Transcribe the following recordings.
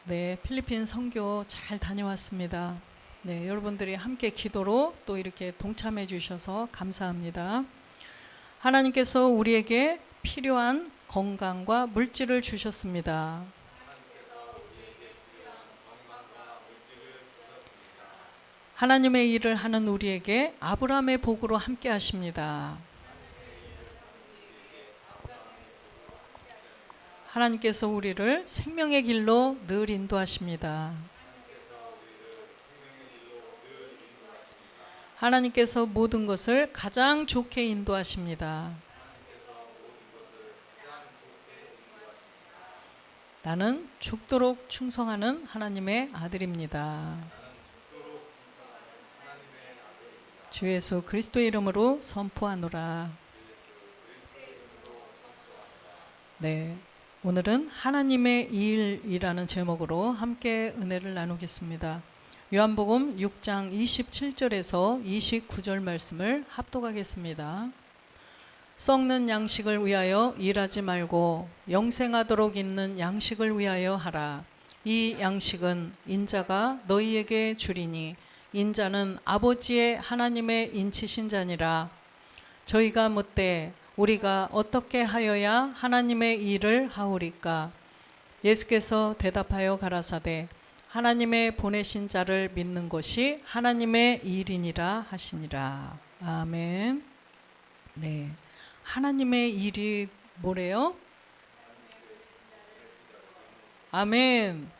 네, 필리핀 선교 잘 다녀왔습니다. 네, 여러분들이 함께 기도로 또 이렇게 동참해 주셔서 감사합니다. 하나님께서 우리에게 필요한 건강과 물질을 주셨습니다. 하나님의 일을 하는 우리에게 아브라함의 복으로 함께 하십니다. 하나님께서 우리를 생명의 길로 늘 인도하십니다. 하나님께서 모든 것을 가장 좋게 인도하십니다. 나는 죽도록 충성하는 하나님의 아들입니다. 주 예수 그리스도의 이름으로 선포하노라. 네, 오늘은 하나님의 일이라는 제목으로 함께 은혜를 나누겠습니다. 요한복음 6장 27절에서 29절 말씀을 합독하겠습니다. 썩는 양식을 위하여 일하지 말고 영생하도록 있는 양식을 위하여 하라. 이 양식은 인자가 너희에게 주리니 인자는 아버지의 하나님의 인치신 자니라. 저희가 묻되 우리가 어떻게 하여야 하나님의 일을 하오리까? 예수께서 대답하여 가라사대 하나님의 보내신 자를 믿는 것이 하나님의 일이니라 하시니라. 아멘. 네, 하나님의 일이 뭐래요? 아멘.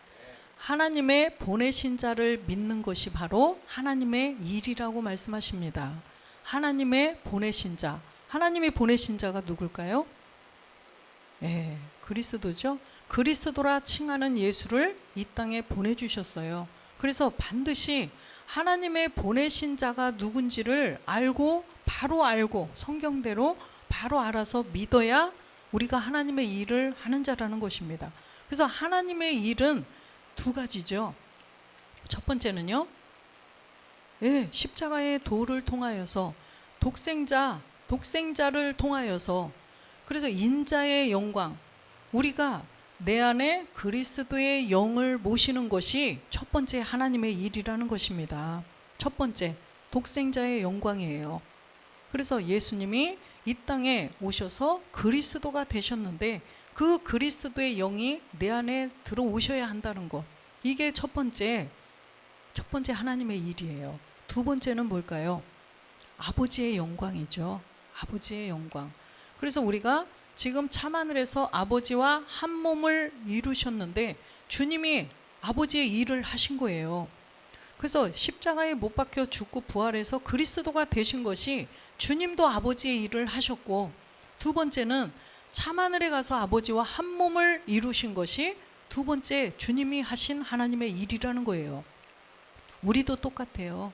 하나님의 보내신 자를 믿는 것이 바로 하나님의 일이라고 말씀하십니다. 하나님의 보내신 자. 하나님이 보내신 자가 누굴까요? 그리스도죠. 그리스도라 칭하는 예수를 이 땅에 보내주셨어요. 그래서 반드시 하나님의 보내신 자가 누군지를 바로 알고 성경대로 바로 알아서 믿어야 우리가 하나님의 일을 하는 자라는 것입니다. 그래서 하나님의 일은 두 가지죠. 첫 번째는요, 십자가의 도를 통하여서 독생자를 통하여서, 그래서 인자의 영광, 우리가 내 안에 그리스도의 영을 모시는 것이 첫 번째 하나님의 일이라는 것입니다. 첫 번째 독생자의 영광이에요. 그래서 예수님이 이 땅에 오셔서 그리스도가 되셨는데 그 그리스도의 영이 내 안에 들어오셔야 한다는 것, 이게 첫 번째 하나님의 일이에요. 두 번째는 뭘까요? 아버지의 영광이죠. 아버지의 영광. 그래서 우리가 지금 참하늘에서 아버지와 한 몸을 이루셨는데 주님이 아버지의 일을 하신 거예요. 그래서 십자가에 못 박혀 죽고 부활해서 그리스도가 되신 것이 주님도 아버지의 일을 하셨고, 두 번째는 참하늘에 가서 아버지와 한 몸을 이루신 것이 두 번째 주님이 하신 하나님의 일이라는 거예요. 우리도 똑같아요.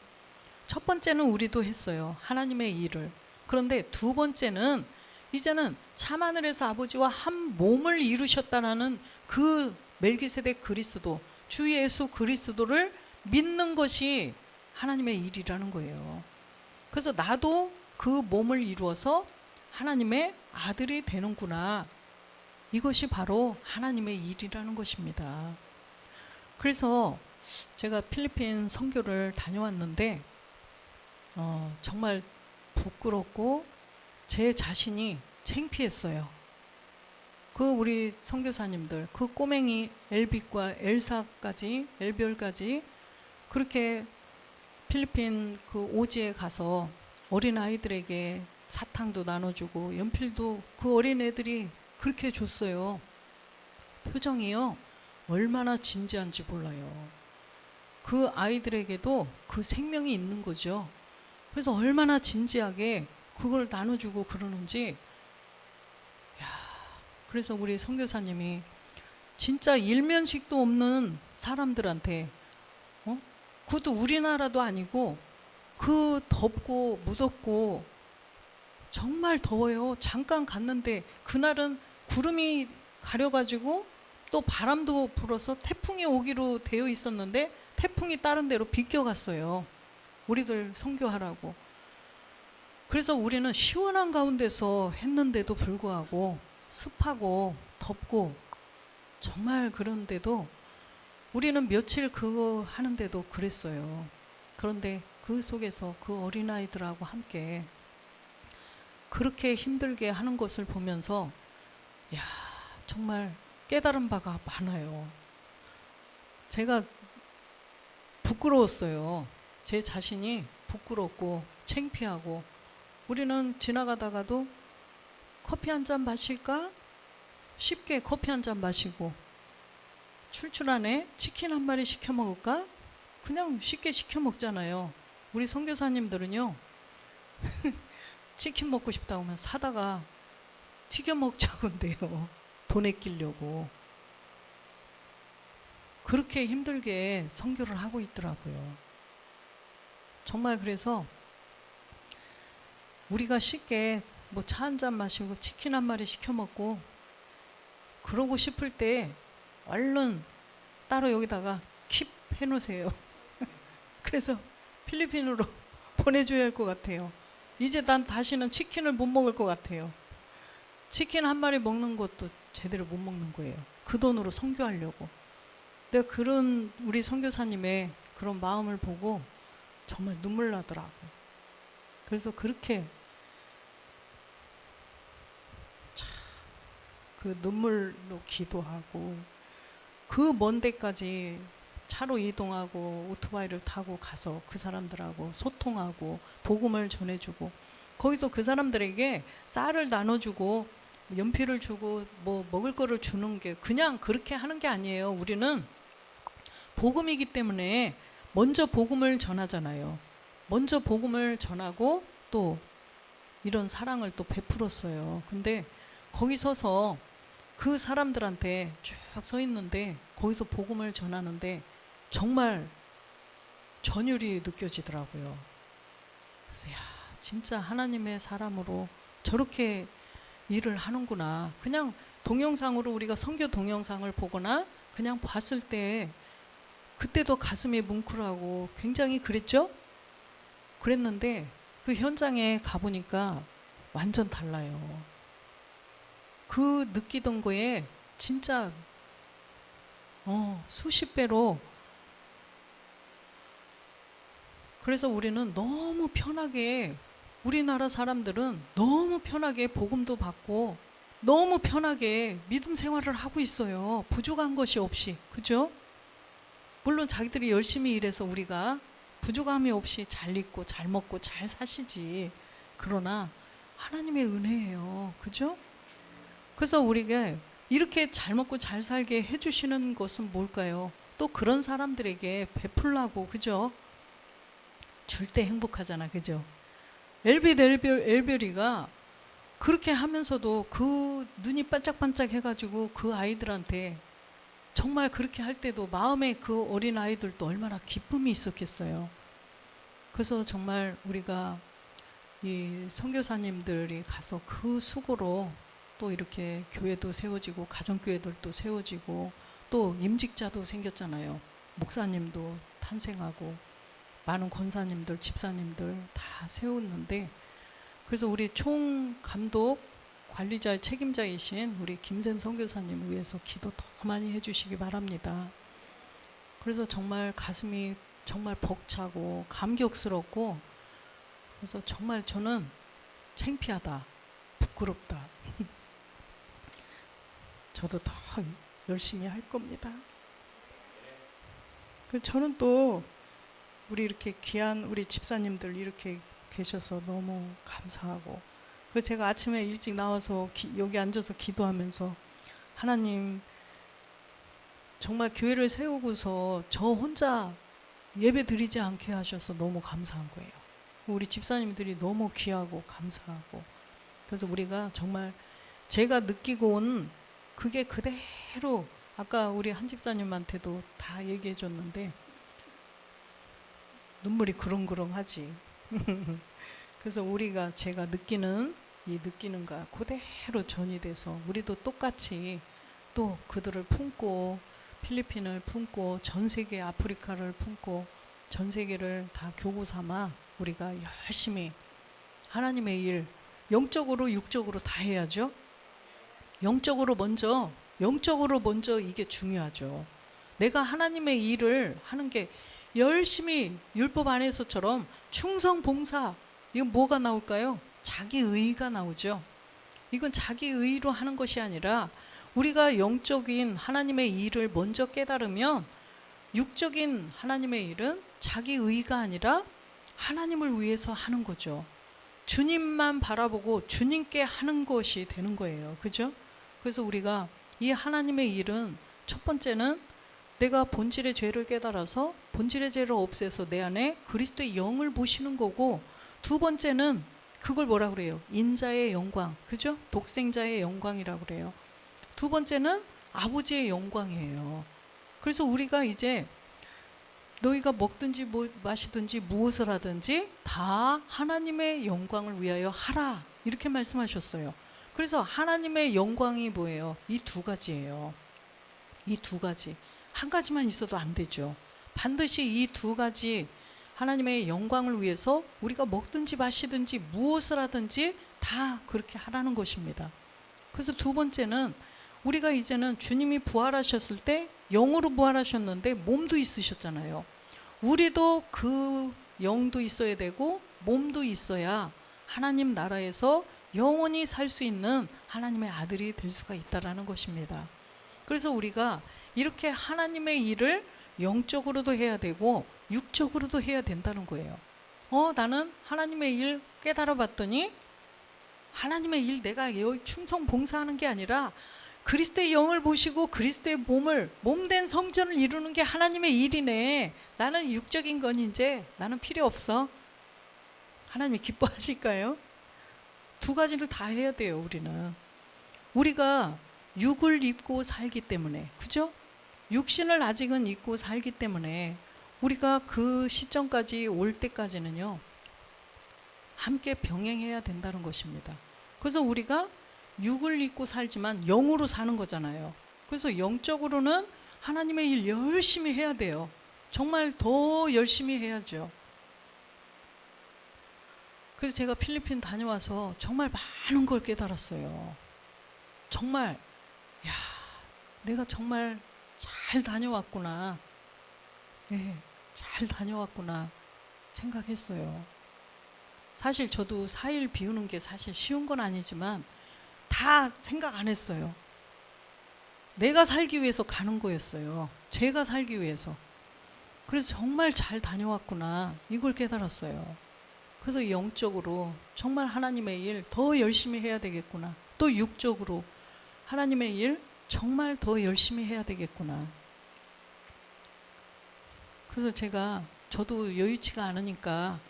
첫 번째는 우리도 했어요. 하나님의 일을. 그런데 두 번째는 이제는 참하늘에서 아버지와 한 몸을 이루셨다라는 그 멜기세덱 그리스도, 주 예수 그리스도를 믿는 것이 하나님의 일이라는 거예요. 그래서 나도 그 몸을 이루어서 하나님의 아들이 되는구나. 이것이 바로 하나님의 일이라는 것입니다. 그래서 제가 필리핀 선교를 다녀왔는데 정말 부끄럽고 제 자신이 창피했어요. 우리 선교사님들, 그 꼬맹이 엘빅과 엘별까지 그렇게 필리핀 그 오지에 가서 어린 아이들에게 사탕도 나눠주고 연필도 그 어린 애들이 그렇게 줬어요. 표정이요, 얼마나 진지한지 몰라요. 그 아이들에게도 그 생명이 있는 거죠. 그래서 얼마나 진지하게 그걸 나눠주고 그러는지. 그래서 우리 선교사님이 진짜 일면식도 없는 사람들한테, 그것도 우리나라도 아니고 그 덥고 무덥고 정말 더워요. 잠깐 갔는데 그날은 구름이 가려가지고 또 바람도 불어서 태풍이 오기로 되어 있었는데 태풍이 다른 데로 비껴갔어요. 우리들 선교하라고. 그래서 우리는 시원한 가운데서 했는데도 불구하고 습하고 덥고 정말 그런데도 우리는 며칠 그거 하는데도 그랬어요. 그런데 그 속에서 그 어린아이들하고 함께 그렇게 힘들게 하는 것을 보면서 야, 정말 깨달은 바가 많아요. 제가 부끄러웠어요. 제 자신이 부끄럽고 창피하고, 우리는 지나가다가도 커피 한 잔 마실까? 쉽게 커피 한 잔 마시고, 출출하네? 치킨 한 마리 시켜 먹을까? 그냥 쉽게 시켜 먹잖아요. 우리 선교사님들은요, 치킨 먹고 싶다고 하면 사다가 튀겨 먹자고 한대요. 돈에 끼려고. 그렇게 힘들게 선교를 하고 있더라고요. 정말 그래서 우리가 쉽게 뭐 차 한 잔 마시고 치킨 한 마리 시켜 먹고 그러고 싶을 때 얼른 따로 여기다가 킵 해놓으세요. 그래서 필리핀으로 보내줘야 할 것 같아요. 이제 난 다시는 치킨을 못 먹을 것 같아요. 치킨 한 마리 먹는 것도 제대로 못 먹는 거예요. 그 돈으로 선교하려고. 내가 그런 우리 선교사님의 그런 마음을 보고 정말 눈물 나더라고. 그래서 그렇게 그 눈물로 기도하고 그 먼 데까지 차로 이동하고 오토바이를 타고 가서 그 사람들하고 소통하고 복음을 전해주고, 거기서 그 사람들에게 쌀을 나눠주고 연필을 주고 뭐 먹을 거를 주는 게 그냥 그렇게 하는 게 아니에요. 우리는 복음이기 때문에 먼저 복음을 전하잖아요. 먼저 복음을 전하고 또 이런 사랑을 또 베풀었어요. 근데 거기 서서 그 사람들한테 쭉 서 있는데 거기서 복음을 전하는데 정말 전율이 느껴지더라고요. 그래서 야, 진짜 하나님의 사람으로 저렇게 일을 하는구나. 그냥 동영상으로 우리가 선교 동영상을 보거나 그냥 봤을 때 그때도 가슴이 뭉클하고 굉장히 그랬죠? 그랬는데 그 현장에 가보니까 완전 달라요. 그 느끼던 거에 진짜 수십 배로. 그래서 우리는 너무 편하게, 우리나라 사람들은 너무 편하게 복음도 받고 너무 편하게 믿음 생활을 하고 있어요. 부족한 것이 없이. 그죠? 물론 자기들이 열심히 일해서 우리가 부족함이 없이 잘 입고 잘 먹고 잘 사시지. 그러나 하나님의 은혜예요. 그죠? 그래서 우리가 이렇게 잘 먹고 잘 살게 해주시는 것은 뭘까요? 또 그런 사람들에게 베풀라고. 그죠? 줄 때 행복하잖아. 그죠? 엘별이가 그렇게 하면서도 그 눈이 반짝반짝 해가지고 그 아이들한테 정말 그렇게 할 때도 마음에 그 어린 아이들도 얼마나 기쁨이 있었겠어요. 그래서 정말 우리가 이 선교사님들이 가서 그 수고로 또 이렇게 교회도 세워지고 가정교회들도 세워지고 또 임직자도 생겼잖아요. 목사님도 탄생하고 많은 권사님들, 집사님들 다 세웠는데, 그래서 우리 총감독 관리자의 책임자이신 우리 김샘 선교사님 위해서 기도 더 많이 해주시기 바랍니다. 그래서 정말 가슴이 정말 벅차고 감격스럽고, 그래서 정말 저는 창피하다, 부끄럽다. 저도 더 열심히 할 겁니다. 저는 또 우리 이렇게 귀한 우리 집사님들 이렇게 계셔서 너무 감사하고, 그 제가 아침에 일찍 나와서 여기 앉아서 기도하면서 하나님 정말 교회를 세우고서 저 혼자 예배 드리지 않게 하셔서 너무 감사한 거예요. 우리 집사님들이 너무 귀하고 감사하고, 그래서 우리가 정말 제가 느끼고 온 그게 그대로 아까 우리 한 집사님한테도 다 얘기해 줬는데 눈물이 그렁그렁하지. 그래서 우리가 제가 느끼는 이 느끼는가 그대로 전이 돼서 우리도 똑같이 또 그들을 품고 필리핀을 품고 전 세계 아프리카를 품고 전 세계를 다 교구 삼아 우리가 열심히 하나님의 일 영적으로 육적으로 다 해야죠. 영적으로 먼저 이게 중요하죠. 내가 하나님의 일을 하는 게 열심히 율법 안에서처럼 충성 봉사, 이건 뭐가 나올까요? 자기 의가 나오죠. 이건 자기 의로 하는 것이 아니라 우리가 영적인 하나님의 일을 먼저 깨달으면 육적인 하나님의 일은 자기 의가 아니라 하나님을 위해서 하는 거죠. 주님만 바라보고 주님께 하는 것이 되는 거예요. 그죠? 그래서 우리가 이 하나님의 일은 첫 번째는 내가 본질의 죄를 깨달아서 본질의 죄를 없애서 내 안에 그리스도의 영을 모시는 거고, 두 번째는 그걸 뭐라 그래요? 인자의 영광. 그죠? 독생자의 영광이라고 그래요. 두 번째는 아버지의 영광이에요. 그래서 우리가 이제 너희가 먹든지 마시든지 무엇을 하든지 다 하나님의 영광을 위하여 하라, 이렇게 말씀하셨어요. 그래서 하나님의 영광이 뭐예요? 이 두 가지예요. 이 두 가지. 한 가지만 있어도 안 되죠. 반드시 이 두 가지 하나님의 영광을 위해서 우리가 먹든지 마시든지 무엇을 하든지 다 그렇게 하라는 것입니다. 그래서 두 번째는 우리가 이제는 주님이 부활하셨을 때 영으로 부활하셨는데 몸도 있으셨잖아요. 우리도 그 영도 있어야 되고 몸도 있어야 하나님 나라에서 영원히 살 수 있는 하나님의 아들이 될 수가 있다라는 것입니다. 그래서 우리가 이렇게 하나님의 일을 영적으로도 해야 되고 육적으로도 해야 된다는 거예요. 나는 하나님의 일 깨달아 봤더니 하나님의 일 내가 여기 충성 봉사하는 게 아니라 그리스도의 영을 보시고 그리스도의 몸을 몸된 성전을 이루는 게 하나님의 일이네. 나는 육적인 건 이제 나는 필요 없어. 하나님이 기뻐하실까요? 두 가지를 다 해야 돼요. 우리가 육을 입고 살기 때문에, 그죠? 육신을 아직은 입고 살기 때문에 우리가 그 시점까지 올 때까지는요, 함께 병행해야 된다는 것입니다. 그래서 우리가 육을 입고 살지만 영으로 사는 거잖아요. 그래서 영적으로는 하나님의 일 열심히 해야 돼요. 정말 더 열심히 해야죠. 그래서 제가 필리핀 다녀와서 정말 많은 걸 깨달았어요. 정말 내가 정말 잘 다녀왔구나. 잘 다녀왔구나 생각했어요. 사실 저도 4일 비우는 게 사실 쉬운 건 아니지만 다 생각 안 했어요. 내가 살기 위해서 가는 거였어요. 제가 살기 위해서. 그래서 정말 잘 다녀왔구나, 이걸 깨달았어요. 그래서 영적으로 정말 하나님의 일 더 열심히 해야 되겠구나. 또 육적으로 하나님의 일 정말 더 열심히 해야 되겠구나. 그래서 저도 여유치가 않으니까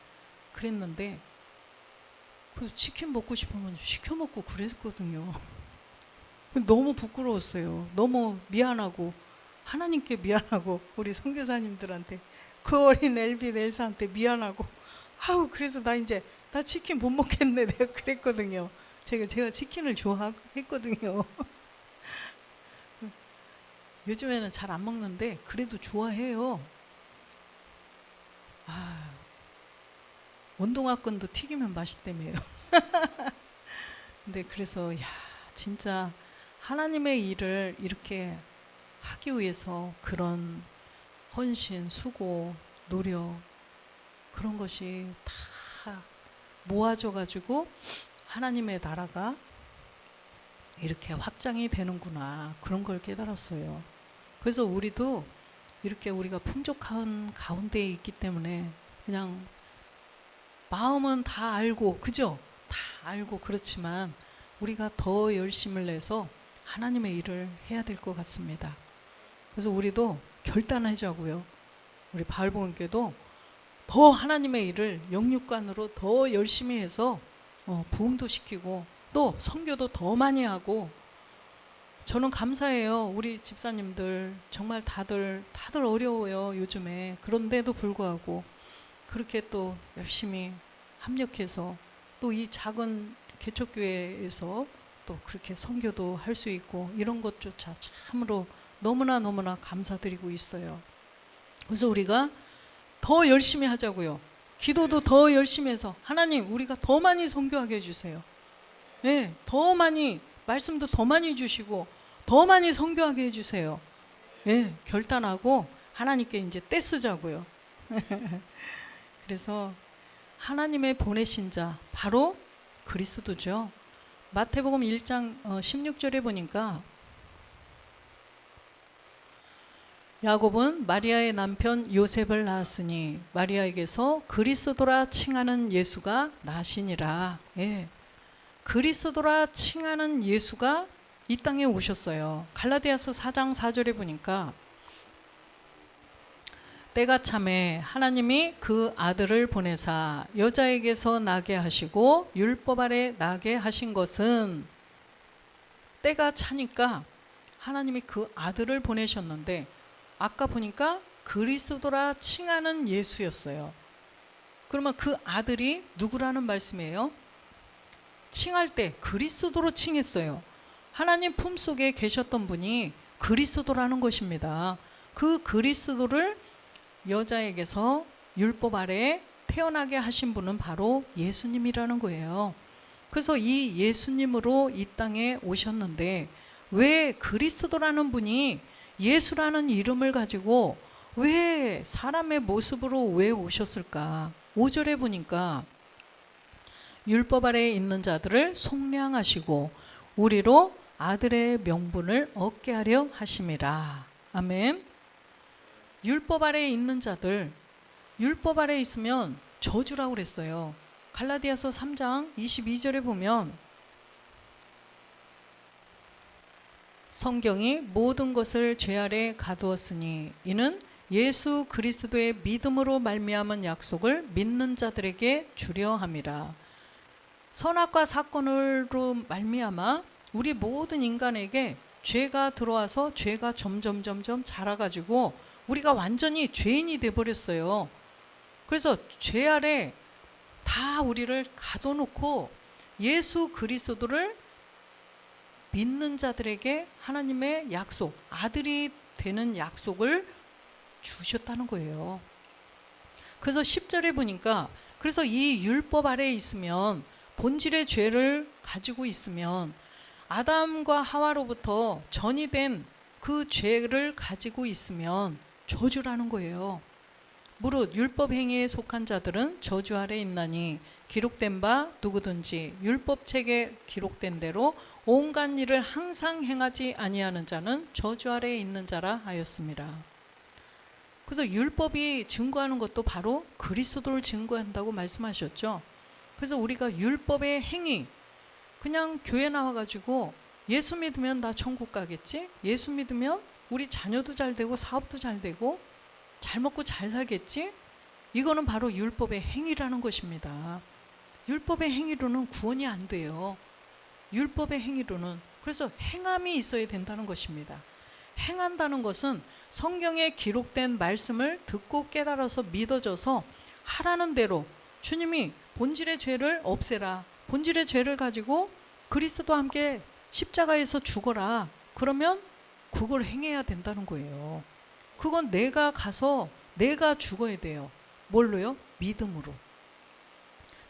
그랬는데, 그래서 치킨 먹고 싶으면 시켜 먹고 그랬거든요. 너무 부끄러웠어요. 너무 미안하고 하나님께 미안하고 우리 선교사님들한테, 그 어린 엘비 넬사한테 미안하고, 그래서 나 치킨 못 먹겠네, 내가 그랬거든요. 제가 치킨을 좋아했거든요. 요즘에는 잘 안 먹는데 그래도 좋아해요. 원동화건도 튀기면 맛있다며요. 근데 그래서 진짜 하나님의 일을 이렇게 하기 위해서 그런 헌신, 수고, 노력, 그런 것이 다 모아져 가지고 하나님의 나라가 이렇게 확장이 되는구나, 그런 걸 깨달았어요. 그래서 우리도 이렇게 우리가 풍족한 가운데에 있기 때문에 그냥 마음은 다 알고, 그죠? 다 알고 그렇지만 우리가 더 열심을 내서 하나님의 일을 해야 될 것 같습니다. 그래서 우리도 결단하자고요. 우리 바울복음교도 더 하나님의 일을 영육간으로 더 열심히 해서 부흥도 시키고 또 선교도 더 많이 하고. 저는 감사해요. 우리 집사님들 정말 다들 어려워요, 요즘에. 그런데도 불구하고 그렇게 또 열심히 합력해서 또 이 작은 개척교회에서 또 그렇게 선교도 할 수 있고, 이런 것조차 참으로 너무나 감사드리고 있어요. 그래서 우리가 더 열심히 하자고요. 기도도 더 열심히 해서 하나님, 우리가 더 많이 선교하게 해주세요. 더 많이, 말씀도 더 많이 주시고 더 많이 선교하게 해주세요. 예, 결단하고 하나님께 이제 떼쓰자고요. 그래서 하나님의 보내신 자 바로 그리스도죠. 마태복음 1장 16절에 보니까 야곱은 마리아의 남편 요셉을 낳았으니 마리아에게서 그리스도라 칭하는 예수가 나시니라. 예, 그리스도라 칭하는 예수가 이 땅에 오셨어요. 갈라디아서 4장 4절에 보니까 때가 참에 하나님이 그 아들을 보내사 여자에게서 나게 하시고 율법 아래 나게 하신 것은, 때가 차니까 하나님이 그 아들을 보내셨는데 아까 보니까 그리스도라 칭하는 예수였어요. 그러면 그 아들이 누구라는 말씀이에요? 칭할 때 그리스도로 칭했어요. 하나님 품속에 계셨던 분이 그리스도라는 것입니다. 그 그리스도를 여자에게서 율법 아래 태어나게 하신 분은 바로 예수님이라는 거예요. 그래서 이 예수님으로 이 땅에 오셨는데 왜 그리스도라는 분이 예수라는 이름을 가지고 왜 사람의 모습으로 왜 오셨을까? 5절에 보니까 율법 아래에 있는 자들을 속량하시고 우리로 아들의 명분을 얻게 하려 하심이라. 아멘. 율법 아래에 있는 자들, 율법 아래에 있으면 저주라고 그랬어요. 갈라디아서 3장 22절에 보면 성경이 모든 것을 죄 아래 가두었으니 이는 예수 그리스도의 믿음으로 말미암은 약속을 믿는 자들에게 주려 함이라. 선악과 사건으로 말미암아 우리 모든 인간에게 죄가 들어와서 죄가 점점 자라가지고 우리가 완전히 죄인이 돼버렸어요. 그래서 죄 아래 다 우리를 가둬놓고 예수 그리스도를 믿는 자들에게 하나님의 약속, 아들이 되는 약속을 주셨다는 거예요. 그래서 10절에 보니까 그래서 이 율법 아래에 있으면, 본질의 죄를 가지고 있으면 아담과 하와로부터 전이된 그 죄를 가지고 있으면 저주라는 거예요. 무릇 율법 행위에 속한 자들은 저주 아래 있나니 기록된 바 누구든지 율법책에 기록된 대로 온갖 일을 항상 행하지 아니하는 자는 저주 아래에 있는 자라 하였습니다. 그래서 율법이 증거하는 것도 바로 그리스도를 증거한다고 말씀하셨죠. 그래서 우리가 율법의 행위, 그냥 교회 나와가지고 예수 믿으면 나 천국 가겠지? 예수 믿으면 우리 자녀도 잘 되고 사업도 잘 되고 잘 먹고 잘 살겠지? 이거는 바로 율법의 행위라는 것입니다. 율법의 행위로는 구원이 안 돼요. 율법의 행위로는. 그래서 행함이 있어야 된다는 것입니다. 행한다는 것은 성경에 기록된 말씀을 듣고 깨달아서 믿어져서 하라는 대로 주님이 본질의 죄를 없애라, 본질의 죄를 가지고 그리스도와 함께 십자가에서 죽어라, 그러면 그걸 행해야 된다는 거예요. 그건 내가 가서 내가 죽어야 돼요. 뭘로요? 믿음으로.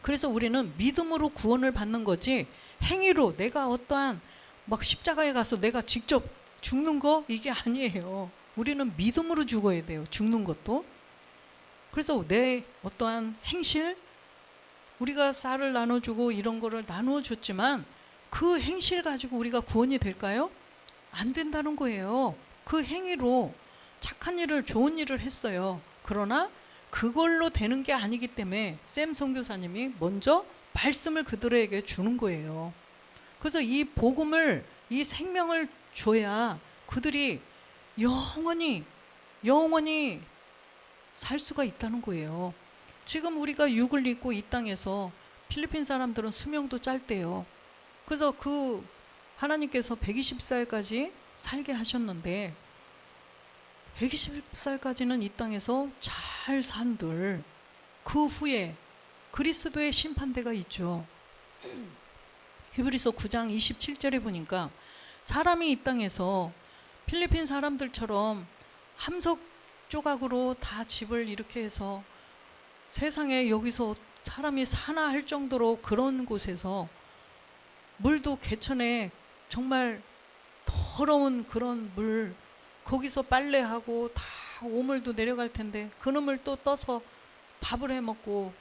그래서 우리는 믿음으로 구원을 받는 거지 행위로 내가 어떠한 막 십자가에 가서 내가 직접 죽는 거, 이게 아니에요. 우리는 믿음으로 죽어야 돼요. 죽는 것도. 그래서 내 어떠한 행실, 우리가 쌀을 나눠주고 이런 거를 나누어줬지만 그 행실 가지고 우리가 구원이 될까요? 안 된다는 거예요. 그 행위로 착한 일을, 좋은 일을 했어요. 그러나 그걸로 되는 게 아니기 때문에 샘 선교사님이 먼저 말씀을 그들에게 주는 거예요. 그래서 이 복음을, 이 생명을 줘야 그들이 영원히 살 수가 있다는 거예요. 지금 우리가 육을 입고 이 땅에서 필리핀 사람들은 수명도 짧대요. 그래서 그 하나님께서 120살까지 살게 하셨는데 120살까지는 이 땅에서 잘 산들 그 후에 그리스도의 심판대가 있죠. 히브리서 9장 27절에 보니까 사람이 이 땅에서 필리핀 사람들처럼 함석 조각으로 다 집을 이렇게 해서 세상에 여기서 사람이 사나 할 정도로 그런 곳에서 물도 개천에 정말 더러운 그런 물, 거기서 빨래하고 다 오물도 내려갈 텐데 그놈을 또 떠서 밥을 해 먹고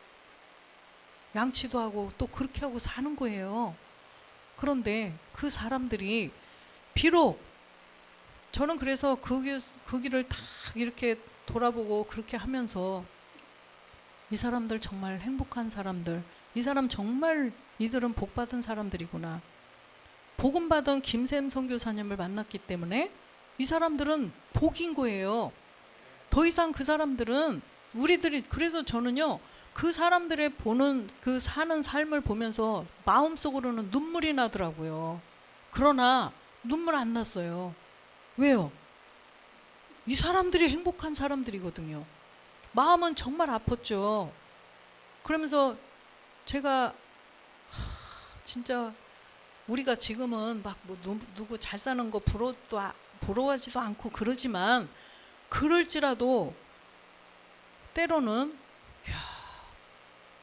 양치도 하고 또 그렇게 하고 사는 거예요. 그런데 그 사람들이 비록 저는 그래서 그 길을 다 이렇게 돌아보고 그렇게 하면서 이 사람들 정말 행복한 사람들, 이 사람 정말 이들은 복받은 사람들이구나. 복음받은 김샘 선교사님을 만났기 때문에 이 사람들은 복인 거예요. 더 이상 그 사람들은 우리들이, 그래서 저는요 그 사람들의 보는 그 사는 삶을 보면서 마음속으로는 눈물이 나더라고요. 그러나 눈물 안 났어요. 왜요? 이 사람들이 행복한 사람들이거든요. 마음은 정말 아팠죠. 그러면서 제가 진짜 우리가 지금은 막 뭐 누구 잘 사는 거 부러워하지도 않고 그러지만 그럴지라도 때로는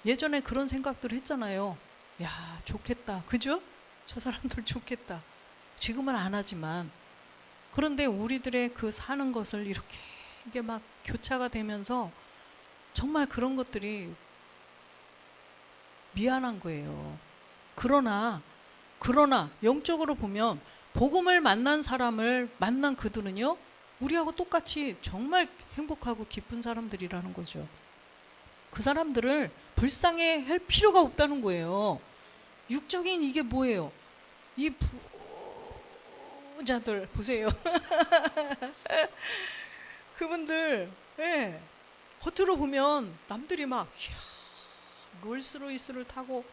예전에 그런 생각들 했잖아요. 야, 좋겠다. 그죠? 저 사람들 좋겠다. 지금은 안 하지만. 그런데 우리들의 그 사는 것을 이렇게 이게 막 교차가 되면서 정말 그런 것들이 미안한 거예요. 그러나 영적으로 보면 복음을 만난 사람을 만난 그들은요 우리하고 똑같이 정말 행복하고 기쁜 사람들이라는 거죠. 그 사람들을 불쌍해 할 필요가 없다는 거예요. 육적인 이게 뭐예요? 이 부자들 보세요. 그분들 겉으로 보면 남들이 막 롤스로이스를 타고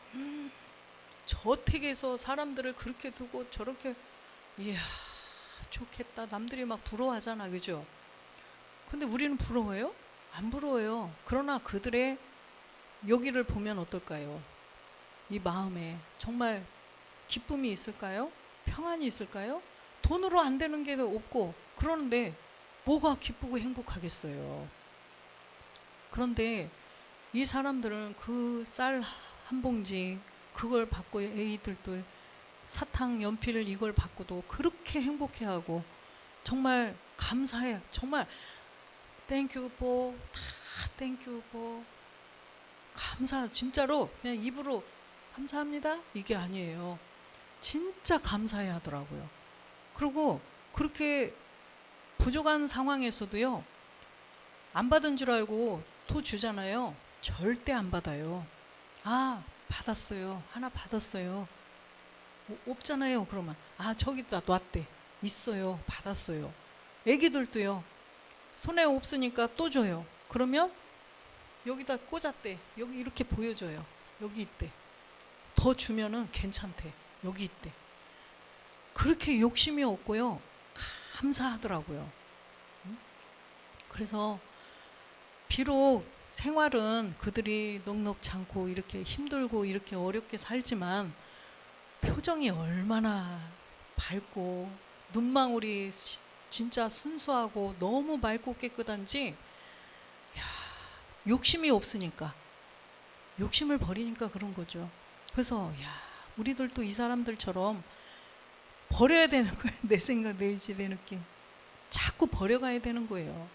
저택에서 사람들을 그렇게 두고 저렇게 이야 좋겠다 남들이 막 부러워하잖아. 그죠? 근데 우리는 부러워요? 안 부러워요. 그러나 그들의 여기를 보면 어떨까요? 이 마음에 정말 기쁨이 있을까요? 평안이 있을까요? 돈으로 안 되는 게 없고 그러는데 뭐가 기쁘고 행복하겠어요. 그런데 이 사람들은 그 쌀 한 봉지 그걸 받고 애기들도 사탕 연필 이걸 받고도 그렇게 행복해하고 정말 감사해. 정말 땡큐 보 다 땡큐 보 감사 진짜로 그냥 입으로 감사합니다 이게 아니에요. 진짜 감사해 하더라고요. 그리고 그렇게 부족한 상황에서도요 안 받은 줄 알고 또 주잖아요. 절대 안 받아요. 아 받았어요. 하나 받았어요. 없잖아요. 그러면 아 저기다 놨대. 있어요. 받았어요. 애기들도요. 손에 없으니까 또 줘요. 그러면 여기다 꽂았대. 여기 이렇게 보여줘요. 여기 있대. 더 주면은 괜찮대. 여기 있대. 그렇게 욕심이 없고요. 감사하더라고요. 그래서 비록 생활은 그들이 넉넉지 않고 이렇게 힘들고 이렇게 어렵게 살지만 표정이 얼마나 밝고 눈망울이 진짜 순수하고 너무 맑고 깨끗한지 욕심이 없으니까 욕심을 버리니까 그런 거죠. 그래서 우리들도 이 사람들처럼 버려야 되는 거예요. 내 생각 내 의지 내 느낌 자꾸 버려가야 되는 거예요.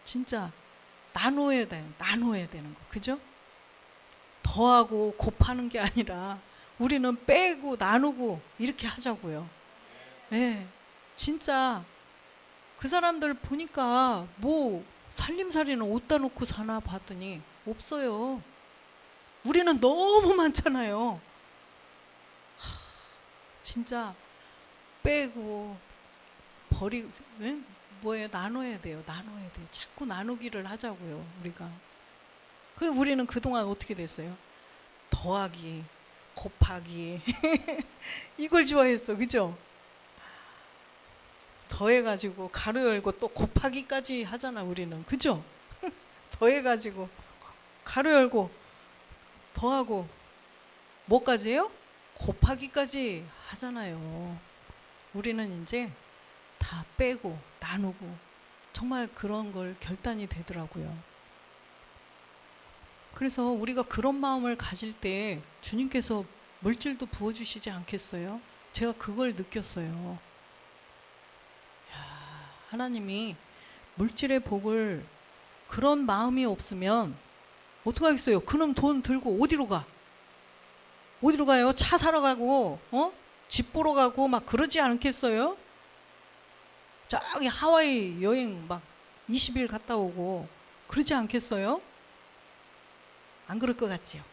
진짜 나눠야 되는 거. 그죠? 더하고 곱하는 게 아니라 우리는 빼고 나누고 이렇게 하자고요. 진짜 그 사람들 보니까 뭐 살림살이는 어디다 놓고 사나 봤더니 없어요. 우리는 너무 많잖아요. 진짜 빼고 버리고 뭐예요? 나눠야 돼요. 자꾸 나누기를 하자고요. 우리가. 우리는 그동안 어떻게 됐어요? 더하기, 곱하기 이걸 좋아했어. 그죠? 더해가지고 가로 열고 또 곱하기까지 하잖아. 우리는. 그죠? 더해가지고 가로 열고 더하고 뭐까지 해요? 곱하기까지 하잖아요. 우리는 이제 다 빼고 나누고 정말 그런 걸 결단이 되더라고요. 그래서 우리가 그런 마음을 가질 때 주님께서 물질도 부어주시지 않겠어요? 제가 그걸 느꼈어요. 하나님이 물질의 복을 그런 마음이 없으면 어떡하겠어요? 그놈 돈 들고 어디로 가? 어디로 가요? 차 사러 가고 집 보러 가고 막 그러지 않겠어요? 저기 하와이 여행 막 20일 갔다 오고 그러지 않겠어요? 안 그럴 것 같지요?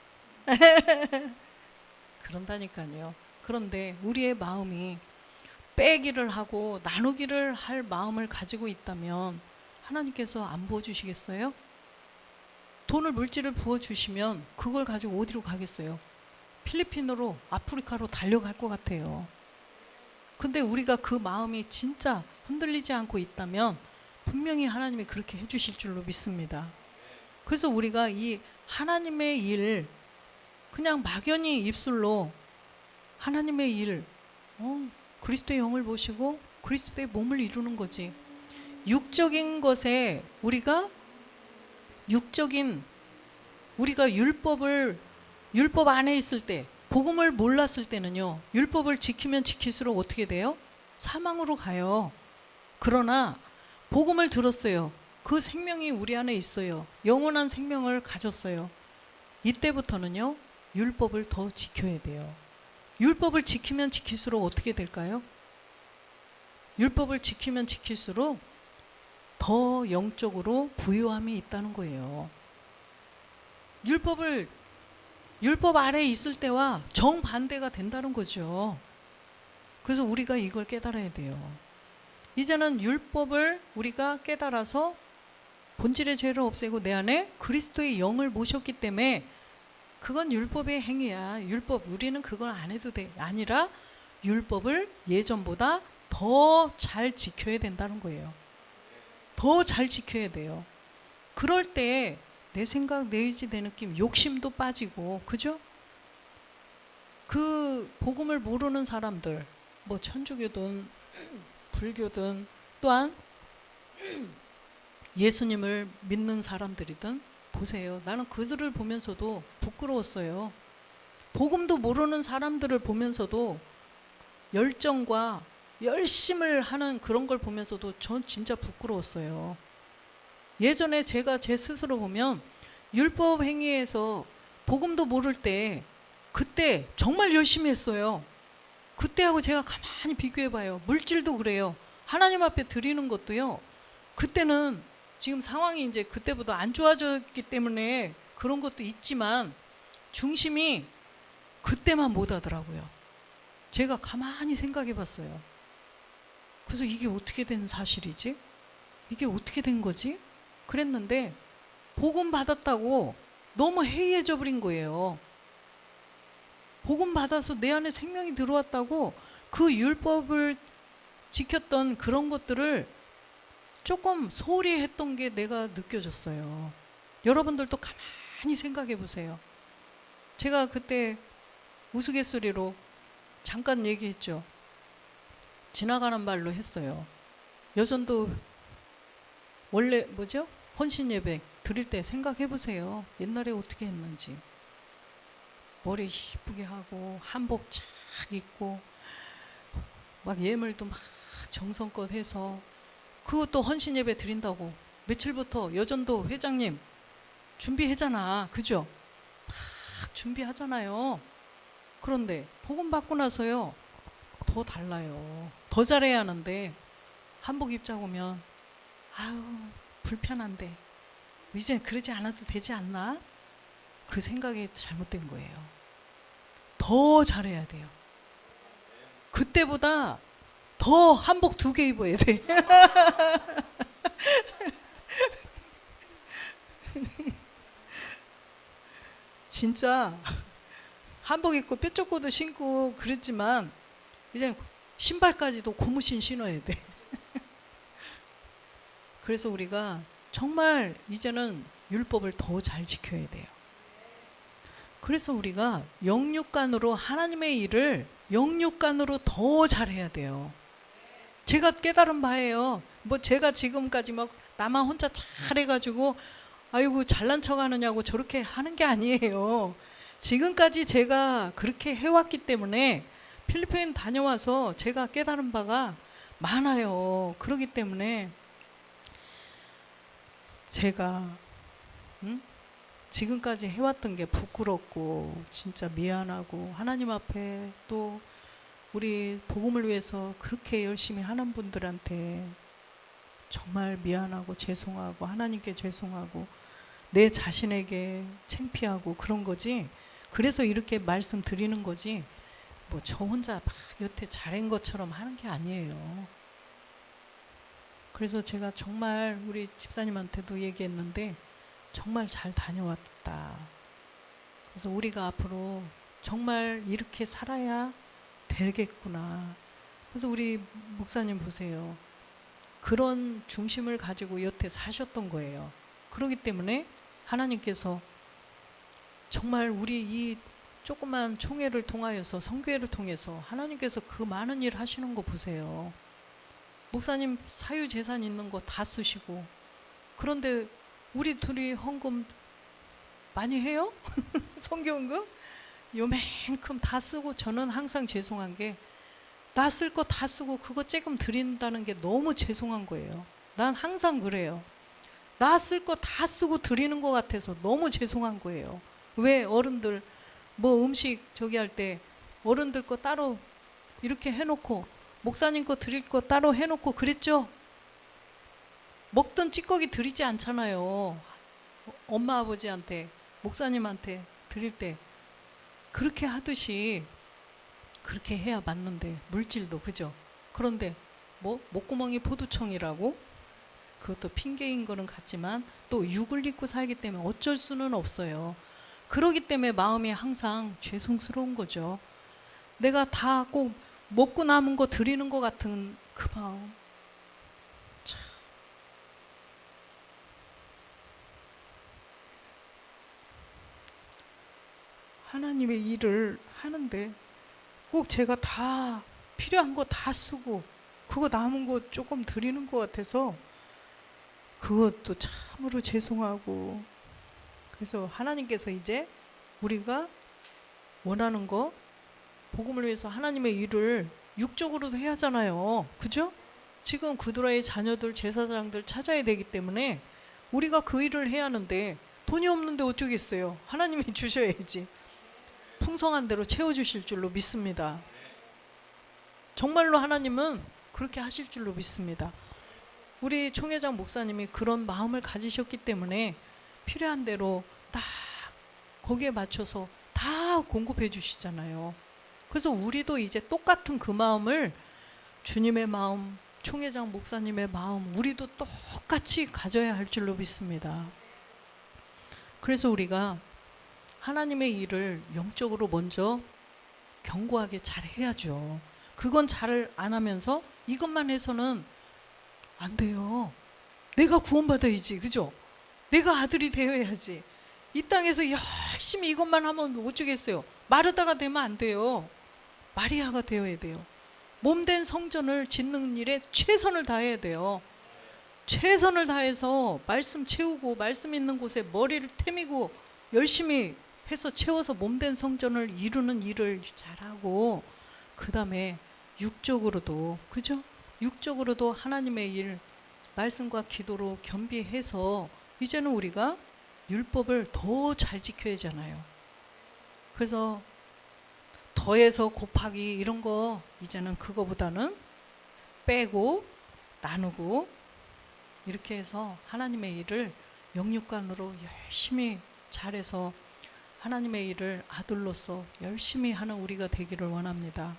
그런다니까요. 그런데 우리의 마음이 빼기를 하고 나누기를 할 마음을 가지고 있다면 하나님께서 안 부어주시겠어요? 돈을 물질을 부어주시면 그걸 가지고 어디로 가겠어요? 필리핀으로 아프리카로 달려갈 것 같아요. 근데 우리가 그 마음이 진짜 흔들리지 않고 있다면 분명히 하나님이 그렇게 해주실 줄로 믿습니다. 그래서 우리가 이 하나님의 일 그냥 막연히 입술로 하나님의 일 그리스도의 영을 모시고 그리스도의 몸을 이루는 거지. 육적인 것에 우리가 율법 안에 있을 때 복음을 몰랐을 때는요, 율법을 지키면 지킬수록 어떻게 돼요? 사망으로 가요. 그러나 복음을 들었어요. 그 생명이 우리 안에 있어요. 영원한 생명을 가졌어요. 이때부터는요, 율법을 더 지켜야 돼요. 율법을 지키면 지킬수록 어떻게 될까요? 율법을 지키면 지킬수록 더 영적으로 부유함이 있다는 거예요. 율법 아래에 있을 때와 정반대가 된다는 거죠. 그래서 우리가 이걸 깨달아야 돼요. 이제는 율법을 우리가 깨달아서 본질의 죄를 없애고 내 안에 그리스도의 영을 모셨기 때문에 그건 율법의 행위야. 우리는 그걸 안 해도 돼. 아니라 율법을 예전보다 더 잘 지켜야 된다는 거예요. 더 잘 지켜야 돼요. 그럴 때 내 생각, 내 의지, 내 느낌, 욕심도 빠지고, 그죠? 그 복음을 모르는 사람들, 뭐 천주교든 불교든 또한 예수님을 믿는 사람들이든 보세요. 나는 그들을 보면서도 부끄러웠어요. 복음도 모르는 사람들을 보면서도 열정과 열심을 하는 그런 걸 보면서도 전 진짜 부끄러웠어요. 예전에 제가 제 스스로 보면 율법 행위에서 복음도 모를 때 그때 정말 열심히 했어요. 그때하고 제가 가만히 비교해봐요. 물질도 그래요. 하나님 앞에 드리는 것도요. 그때는 지금 상황이 이제 그때보다 안 좋아졌기 때문에 그런 것도 있지만 중심이 그때만 못 하더라고요. 제가 가만히 생각해 봤어요. 그래서 이게 어떻게 된 사실이지? 이게 어떻게 된 거지? 그랬는데 복음 받았다고 너무 해이해져 버린 거예요. 복음 받아서 내 안에 생명이 들어왔다고 그 율법을 지켰던 그런 것들을 조금 소홀히 했던 게 내가 느껴졌어요. 여러분들도 가만히 생각해 보세요. 제가 그때 우스갯소리로 잠깐 얘기했죠. 지나가는 말로 했어요. 여전도 원래 뭐죠? 헌신 예배 드릴 때 생각해 보세요. 옛날에 어떻게 했는지. 머리 이쁘게 하고 한복 착 입고 막 예물도 막 정성껏 해서 그것도 헌신 예배 드린다고 며칠부터 여전도 회장님 준비하잖아. 그죠? 막 준비하잖아요. 그런데 복음 받고 나서요. 더 달라요. 더 잘해야 하는데 한복 입자고 하면 아유 불편한데 이제 그러지 않아도 되지 않나? 그 생각이 잘못된 거예요. 더 잘해야 돼요. 그때보다 더 한복 2개 입어야 돼. 진짜 한복 입고 뾰족구도 신고 그랬지만 이제 신발까지도 고무신 신어야 돼. 그래서 우리가 정말 이제는 율법을 더 잘 지켜야 돼요. 그래서 우리가 영육간으로 하나님의 일을 영육간으로 더 잘해야 돼요. 제가 깨달은 바예요. 뭐 제가 지금까지 막 나만 혼자 잘해가지고 아이고 잘난 척 하느냐고 저렇게 하는 게 아니에요. 지금까지 제가 그렇게 해왔기 때문에 필리핀 다녀와서 제가 깨달은 바가 많아요. 그렇기 때문에 제가 지금까지 해왔던 게 부끄럽고 진짜 미안하고 하나님 앞에 또 우리 복음을 위해서 그렇게 열심히 하는 분들한테 정말 미안하고 죄송하고 하나님께 죄송하고 내 자신에게 창피하고 그런 거지. 그래서 이렇게 말씀드리는 거지 뭐 저 혼자 막 여태 잘한 것처럼 하는 게 아니에요. 그래서 제가 정말 우리 집사님한테도 얘기했는데 정말 잘 다녀왔다. 그래서 우리가 앞으로 정말 이렇게 살아야 되겠구나. 그래서 우리 목사님 보세요. 그런 중심을 가지고 여태 사셨던 거예요. 그렇기 때문에 하나님께서 정말 우리 이 조그만 총회를 통하여서 선교회를 통해서 하나님께서 그 많은 일 하시는 거 보세요. 목사님 사유재산 있는 거 다 쓰시고 그런데 우리 둘이 헌금 많이 해요? 선교헌금? 요만큼 다 쓰고 저는 항상 죄송한 게 나 쓸 거 다 쓰고 그거 조금 드린다는 게 너무 죄송한 거예요. 난 항상 그래요. 나 쓸 거 다 쓰고 드리는 것 같아서 너무 죄송한 거예요. 왜 어른들 뭐 음식 저기 할 때 어른들 거 따로 이렇게 해놓고 목사님 거 드릴 거 따로 해놓고 그랬죠? 먹던 찌꺼기 드리지 않잖아요. 엄마 아버지한테 목사님한테 드릴 때 그렇게 하듯이 그렇게 해야 맞는데 물질도 그죠? 그런데 뭐 목구멍이 포도청이라고 그것도 핑계인 거는 같지만 또 육을 입고 살기 때문에 어쩔 수는 없어요. 그러기 때문에 마음이 항상 죄송스러운 거죠. 내가 다 꼭 먹고 남은 거 드리는 것 같은 그 마음. 참. 하나님의 일을 하는데 꼭 제가 다 필요한 거 다 쓰고 그거 남은 거 조금 드리는 것 같아서 그것도 참으로 죄송하고 그래서 하나님께서 이제 우리가 원하는 거 복음을 위해서 하나님의 일을 육적으로도 해야 하잖아요. 그죠? 지금 그드라의 자녀들 제사장들 찾아야 되기 때문에 우리가 그 일을 해야 하는데 돈이 없는데 어쩌겠어요. 하나님이 주셔야지. 풍성한 대로 채워주실 줄로 믿습니다. 정말로 하나님은 그렇게 하실 줄로 믿습니다. 우리 총회장 목사님이 그런 마음을 가지셨기 때문에 필요한 대로 딱 거기에 맞춰서 다 공급해 주시잖아요. 그래서 우리도 이제 똑같은 그 마음을 주님의 마음, 총회장 목사님의 마음 우리도 똑같이 가져야 할 줄로 믿습니다. 그래서 우리가 하나님의 일을 영적으로 먼저 견고하게 잘 해야죠. 그건 잘 안 하면서 이것만 해서는 안 돼요. 내가 구원받아야지. 그죠? 내가 아들이 되어야지. 이 땅에서 열심히 이것만 하면 어쩌겠어요. 마르다가 되면 안 돼요. 마리아가 되어야 돼요. 몸된 성전을 짓는 일에 최선을 다해야 돼요. 최선을 다해서 말씀 채우고 말씀 있는 곳에 머리를 태미고 열심히 해서 채워서 몸된 성전을 이루는 일을 잘하고 그 다음에 육적으로도 그죠? 육적으로도 하나님의 일 말씀과 기도로 겸비해서 이제는 우리가 율법을 더 잘 지켜야 하잖아요. 그래서 더해서 곱하기 이런 거 이제는 그거보다는 빼고 나누고 이렇게 해서 하나님의 일을 영육간으로 열심히 잘해서 하나님의 일을 아들로서 열심히 하는 우리가 되기를 원합니다.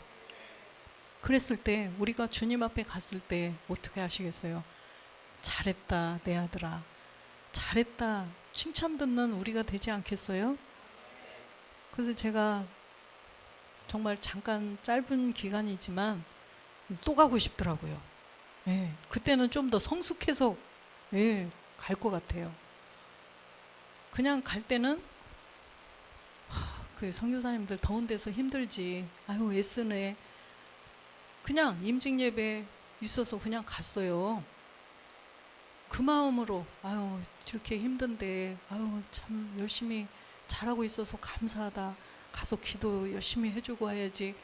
그랬을 때 우리가 주님 앞에 갔을 때 어떻게 하시겠어요? 잘했다 내 아들아, 잘했다 칭찬 듣는 우리가 되지 않겠어요? 그래서 제가 정말 잠깐 짧은 기간이지만 또 가고 싶더라고요. 예, 그때는 좀 더 성숙해서 예, 갈 것 같아요. 그냥 갈 때는 그 선교사님들 더운 데서 힘들지. 아유 애쓰네. 그냥 임직 예배 있어서 그냥 갔어요. 그 마음으로 아유 이렇게 힘든데 아유 참 열심히 잘하고 있어서 감사하다. 가서 기도 열심히 해주고 해야지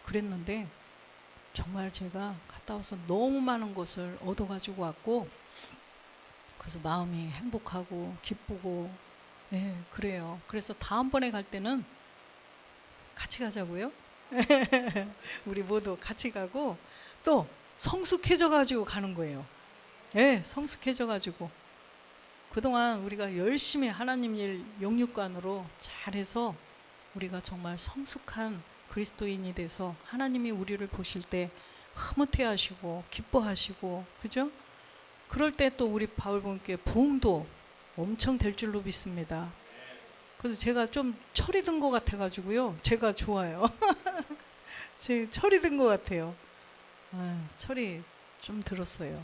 그랬는데 정말 제가 갔다 와서 너무 많은 것을 얻어가지고 왔고, 그래서 마음이 행복하고 기쁘고, 예, 그래요. 그래서 다음번에 갈 때는 같이 가자고요. 우리 모두 같이 가고 또 성숙해져 가지고 가는 거예요. 예, 성숙해져 가지고 그동안 우리가 열심히 하나님 일 영육관으로 잘해서 우리가 정말 성숙한 그리스도인이 돼서 하나님이 우리를 보실 때 흐뭇해 하시고 기뻐하시고, 그죠? 그럴 때 또 우리 바울분께 부흥도 엄청 될 줄로 믿습니다. 그래서 제가 좀 철이 든 것 같아 가지고요, 제가 좋아요. 제 철이 든 것 같아요. 철이 좀 들었어요.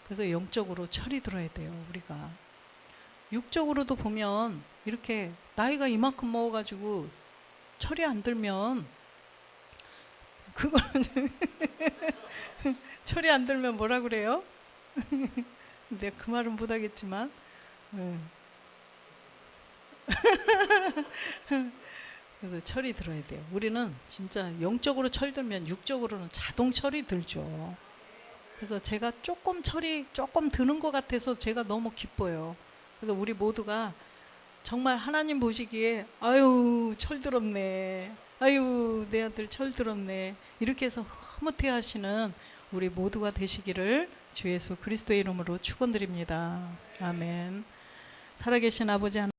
그래서 영적으로 철이 들어야 돼요, 우리가. 육적으로도 보면 이렇게 나이가 이만큼 먹어가지고 철이 안 들면, 그거는 철이 안 들면 뭐라 그래요? 내가 그 말은 못하겠지만, 그래서 철이 들어야 돼요. 우리는 진짜 영적으로 철들면 육적으로는 자동 철이 들죠. 그래서 제가 철이 조금 드는 것 같아서 제가 너무 기뻐요. 그래서 우리 모두가 정말 하나님 보시기에 아유 철들었네, 아유 내 아들 철들었네, 이렇게 해서 흐뭇해 하시는 우리 모두가 되시기를 주 예수 그리스도의 이름으로 축원드립니다. 아멘. 살아계신 아버지 하나님,